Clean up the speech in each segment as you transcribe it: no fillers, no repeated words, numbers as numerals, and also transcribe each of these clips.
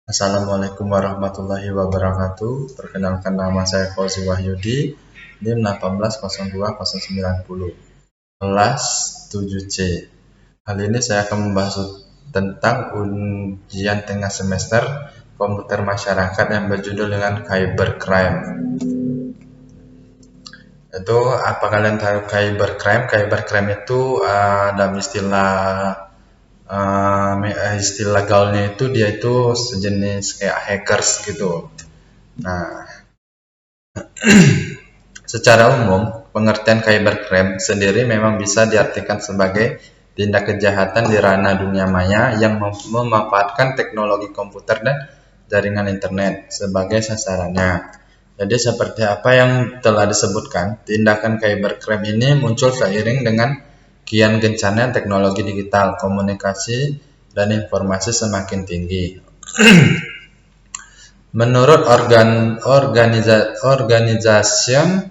Assalamualaikum warahmatullahi wabarakatuh. Perkenalkan, nama saya Fauzi Wahyudi, NIM 180290, kelas 7C. Kali ini saya akan membahas tentang ujian tengah semester komputer masyarakat yang berjudul dengan cybercrime. Itu apa kalian tahu cybercrime? Cybercrime itu dalam istilah gaulnya itu dia itu sejenis kayak hackers gitu. Nah, secara umum pengertian cybercrime sendiri memang bisa diartikan sebagai tindak kejahatan di ranah dunia maya yang memanfaatkan teknologi komputer dan jaringan internet sebagai sasarannya. Jadi seperti apa yang telah disebutkan, tindakan cybercrime ini muncul seiring dengan kian gencarnya teknologi digital, komunikasi, dan informasi semakin tinggi. Menurut Organization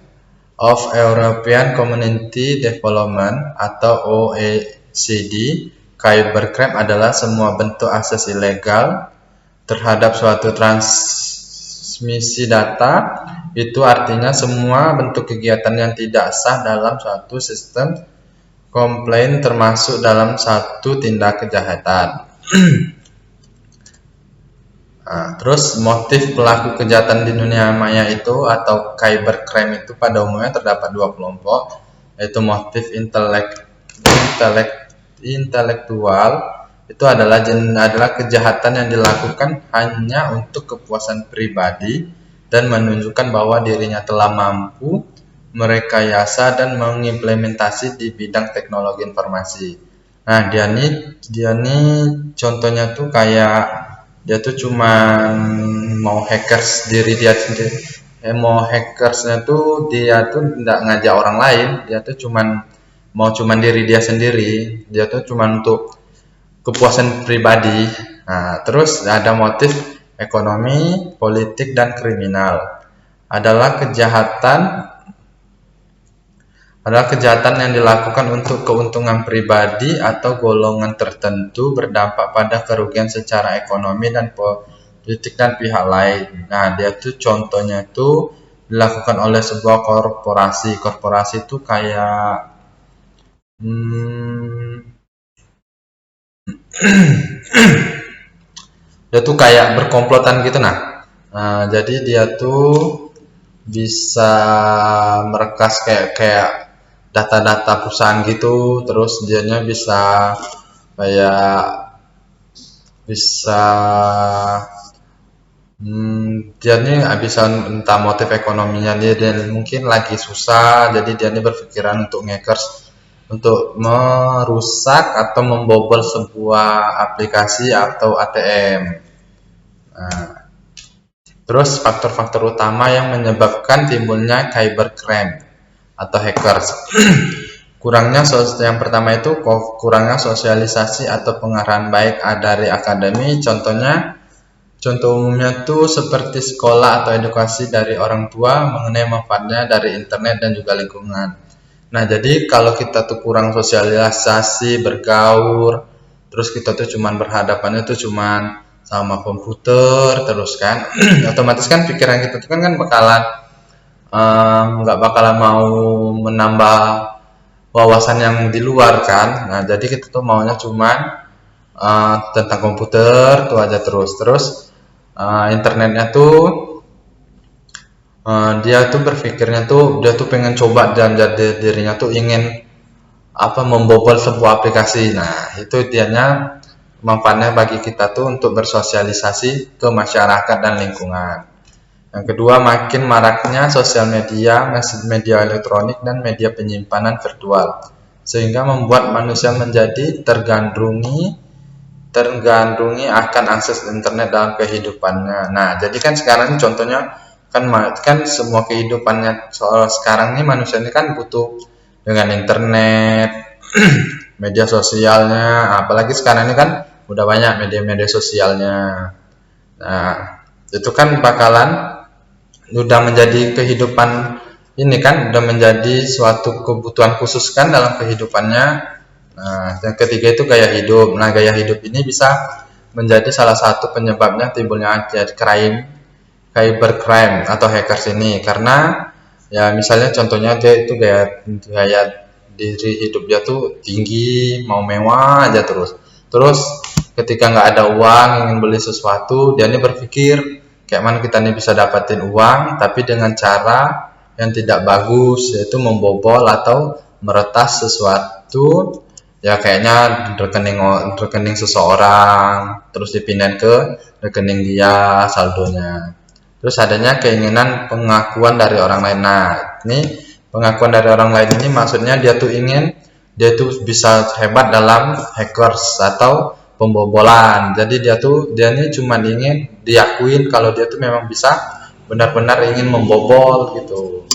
of European Community Development atau OECD, cybercrime adalah semua bentuk akses ilegal terhadap suatu transmisi data. Itu artinya semua bentuk kegiatan yang tidak sah dalam suatu sistem komplain termasuk dalam satu tindak kejahatan. Terus motif pelaku kejahatan di dunia maya itu atau cybercrime itu pada umumnya terdapat dua kelompok, yaitu motif intelektual. Itu adalah kejahatan yang dilakukan hanya untuk kepuasan pribadi dan menunjukkan bahwa dirinya telah mampu merekayasa dan mengimplementasi di bidang teknologi informasi. Nah, dia nih contohnya tuh kayak dia tuh cuman mau hackers diri dia sendiri. Mau hackersnya tuh dia tuh nggak ngajak orang lain, dia tuh cuman diri dia sendiri. Dia tuh cuman untuk kepuasan pribadi. Nah, terus ada motif ekonomi, politik, dan kriminal. Adalah kejahatan yang dilakukan untuk keuntungan pribadi atau golongan tertentu berdampak pada kerugian secara ekonomi dan politik dan pihak lain. Nah, dia tuh contohnya tuh dilakukan oleh sebuah korporasi. Korporasi itu kayak dia tuh kayak berkomplotan gitu. Jadi dia tuh bisa merekas kayak data-data perusahaan gitu, terus dianya bisa kayak dia nih bisa entah motif ekonominya dia mungkin lagi susah, jadi dia nih berpikiran untuk hackers untuk merusak atau membobol sebuah aplikasi atau ATM. Terus faktor-faktor utama yang menyebabkan timbulnya cybercrime atau hackers. Yang pertama itu kurangnya sosialisasi atau pengarahan baik dari akademi. Contoh umumnya tuh seperti sekolah atau edukasi dari orang tua mengenai manfaatnya dari internet dan juga lingkungan. Nah, jadi kalau kita tuh kurang sosialisasi, bergaul, terus kita tuh cuman berhadapannya tuh cuman sama komputer terus kan, otomatis kan pikiran kita tuh kan bakalan nggak bakalan mau menambah wawasan yang di luar kan. Nah, jadi kita tuh maunya cuman tentang komputer tuh aja terus internetnya tuh dia tuh berpikirnya tuh dia tuh pengen coba dan jadi dirinya tuh ingin membobol sebuah aplikasi. Nah, itu dianya manfaatnya bagi kita tuh untuk bersosialisasi ke masyarakat dan lingkungan. Yang kedua, makin maraknya sosial media elektronik dan media penyimpanan virtual, sehingga membuat manusia menjadi tergandrungi akan akses internet dalam kehidupannya. Nah, jadi kan sekarang ini contohnya kan semua kehidupannya sekarang ini manusia ini kan butuh dengan internet, media sosialnya, apalagi sekarang ini kan udah banyak media sosialnya. Nah, itu kan bakalan udah menjadi kehidupan ini kan, udah menjadi suatu kebutuhan khusus kan dalam kehidupannya. Nah, yang ketiga itu gaya hidup. Nah, gaya hidup ini bisa menjadi salah satu penyebabnya timbulnya cybercrime atau hackers ini. Karena ya misalnya contohnya dia itu gaya diri hidup dia tuh tinggi, mau mewah aja terus ketika nggak ada uang ingin beli sesuatu, dia ini berpikir kayak mana kita nih bisa dapatin uang tapi dengan cara yang tidak bagus, yaitu membobol atau meretas sesuatu ya, kayaknya rekening seseorang terus dipindahin ke rekening dia saldonya. Terus adanya keinginan pengakuan dari orang lain. Nah, ini pengakuan dari orang lain ini maksudnya dia tuh bisa hebat dalam hackers atau pembobolan. Jadi dia ini cuma ingin diakuin kalau dia tuh memang bisa benar-benar ingin membobol gitu.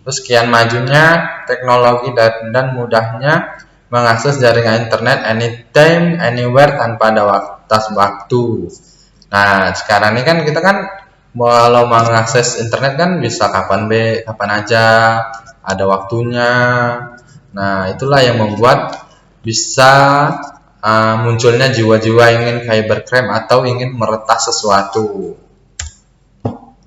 Terus sekian majunya teknologi dan mudahnya mengakses jaringan internet anytime, anywhere tanpa ada batas waktu. Nah, sekarang ini kan kita kan kalau mengakses internet kan bisa kapan aja, ada waktunya. Nah, itulah yang membuat bisa munculnya jiwa-jiwa ingin cybercrime atau ingin meretas sesuatu.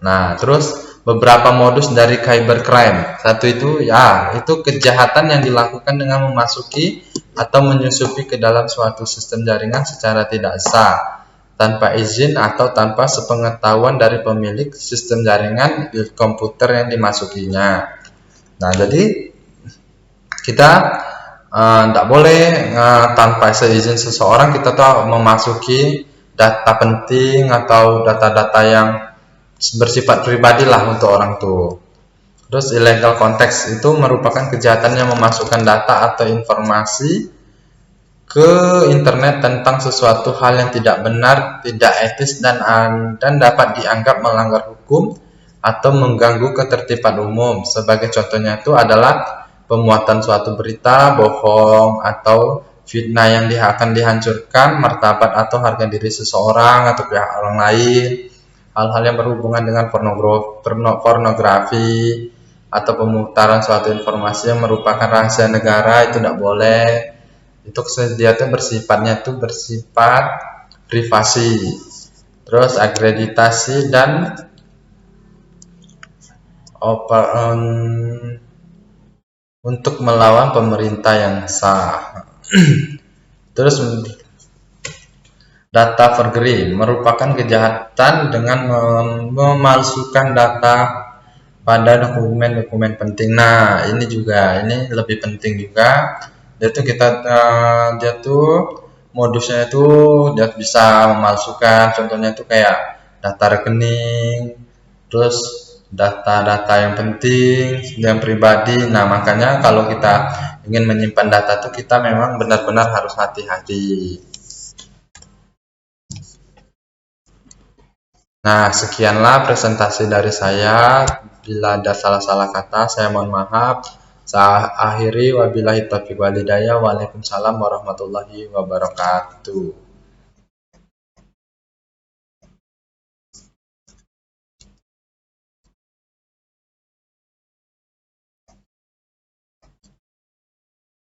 Nah, terus beberapa modus dari cybercrime. Satu itu ya, itu kejahatan yang dilakukan dengan memasuki atau menyusupi ke dalam suatu sistem jaringan secara tidak sah, tanpa izin atau tanpa sepengetahuan dari pemilik sistem jaringan di komputer yang dimasukinya. Nah, jadi kita tidak boleh tanpa seizin seseorang kita tuh memasuki data penting atau data-data yang bersifat pribadi lah untuk orang tuh. Terus illegal context itu merupakan kejahatan yang memasukkan data atau informasi ke internet tentang sesuatu hal yang tidak benar, tidak etis dan dapat dianggap melanggar hukum atau mengganggu ketertiban umum. Sebagai contohnya itu adalah pemuatan suatu berita bohong atau fitnah yang akan dihancurkan martabat atau harga diri seseorang atau pihak orang lain. Hal-hal yang berhubungan dengan pornografi atau pemutaran suatu informasi yang merupakan rahasia negara itu tidak boleh. Itu dia tuh bersifat privasi. Terus akreditasi dan untuk melawan pemerintah yang sah. Terus data forgery merupakan kejahatan dengan memalsukan data pada dokumen-dokumen penting. Nah, ini lebih penting juga. Dia tuh modusnya itu dia bisa memalsukan. Contohnya itu kayak data rekening, terus data-data yang penting, yang pribadi. Nah, makanya kalau kita ingin menyimpan data itu kita memang benar-benar harus hati-hati. Nah, sekianlah presentasi dari saya. Bila ada salah-salah kata, saya mohon maaf. Saya akhiri, wabillahi taufiq walhidayah. Waalaikumsalam warahmatullahi wabarakatuh.